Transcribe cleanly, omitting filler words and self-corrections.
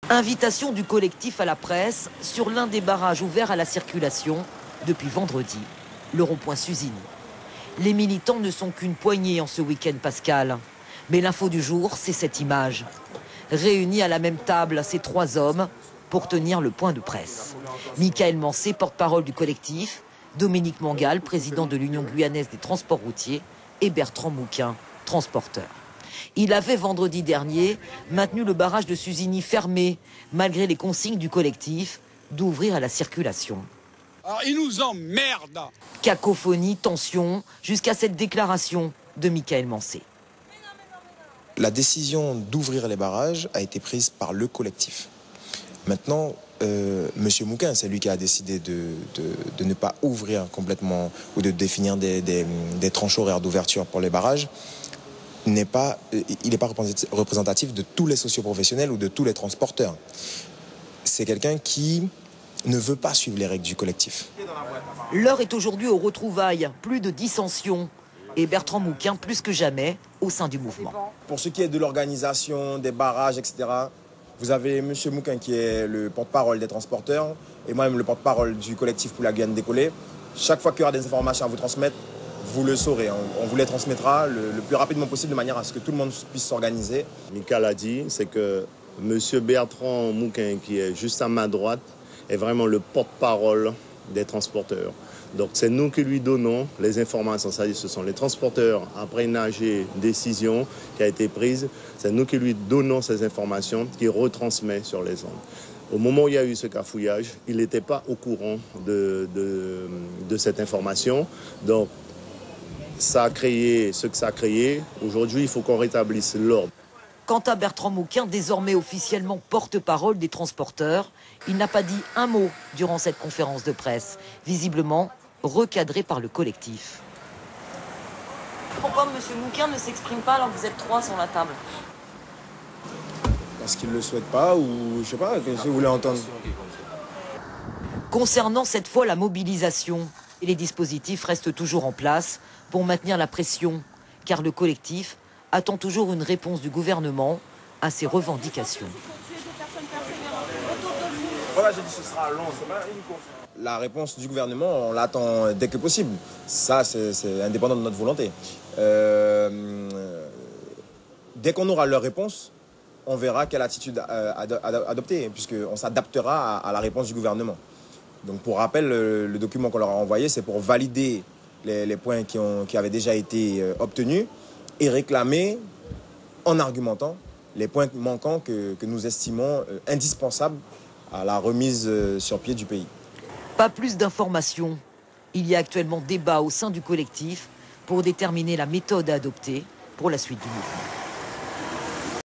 Invitation du collectif à la presse sur l'un des barrages ouverts à la circulation depuis vendredi, le rond-point Suzini. Les militants ne sont qu'une poignée en ce week-end pascal. Mais l'info du jour, c'est cette image. Réunis à la même table, ces trois hommes pour tenir le point de presse. Michael Mancé, porte-parole du collectif, Dominique Mangal, président de l'Union guyanaise des transports routiers, et Bertrand Mouquin, transporteur. Il avait vendredi dernier maintenu le barrage de Suzini fermé, malgré les consignes du collectif d'ouvrir à la circulation. Alors ils nous emmerdent. Cacophonie, tension, jusqu'à cette déclaration de Michael Mancé. La décision d'ouvrir les barrages a été prise par le collectif. Maintenant, M. Mouquin, c'est lui qui a décidé de ne pas ouvrir complètement ou de définir des tranches horaires d'ouverture pour les barrages. Il n'est pas représentatif de tous les socioprofessionnels ou de tous les transporteurs. C'est quelqu'un qui ne veut pas suivre les règles du collectif. L'heure est aujourd'hui aux retrouvailles, plus de dissensions. Et Bertrand Mouquin, plus que jamais, au sein du mouvement. Pour ce qui est de l'organisation, des barrages, etc., vous avez M. Mouquin qui est le porte-parole des transporteurs et moi-même le porte-parole du collectif pour la Guyane décollée. Chaque fois qu'il y aura des informations à vous transmettre, vous le saurez. On vous les transmettra le plus rapidement possible de manière à ce que tout le monde puisse s'organiser. Michael a dit, c'est que M. Bertrand Mouquin, qui est juste à ma droite, est vraiment le porte-parole des transporteurs. Donc c'est nous qui lui donnons les informations, c'est-à-dire ce sont les transporteurs, après une décision qui a été prise, c'est nous qui lui donnons ces informations, qui retransmet sur les ondes. Au moment où il y a eu ce cafouillage, il n'était pas au courant de cette information, donc ça a créé ce que ça a créé. Aujourd'hui, il faut qu'on rétablisse l'ordre. Quant à Bertrand Mouquin, désormais officiellement porte-parole des transporteurs, il n'a pas dit un mot durant cette conférence de presse, visiblement recadré par le collectif. Pourquoi M. Mouquin ne s'exprime pas alors que vous êtes trois sur la table? Parce qu'il ne le souhaite pas ou je sais pas, qu'est-ce que vous voulez entendre? Concernant cette fois la mobilisation, les dispositifs restent toujours en place pour maintenir la pression, car le collectif attend toujours une réponse du gouvernement à ses revendications. Voilà, j'ai dit ce sera long, c'est pas une course. La réponse du gouvernement, on l'attend dès que possible. Ça, c'est indépendant de notre volonté. Dès qu'on aura leur réponse, on verra quelle attitude adopter, puisqu'on s'adaptera à la réponse du gouvernement. Donc pour rappel, le document qu'on leur a envoyé, c'est pour valider les points qui avaient déjà été obtenus et réclamer, en argumentant, les points manquants que nous estimons indispensables à la remise sur pied du pays. Pas plus d'informations. Il y a actuellement débat au sein du collectif pour déterminer la méthode à adopter pour la suite du mouvement.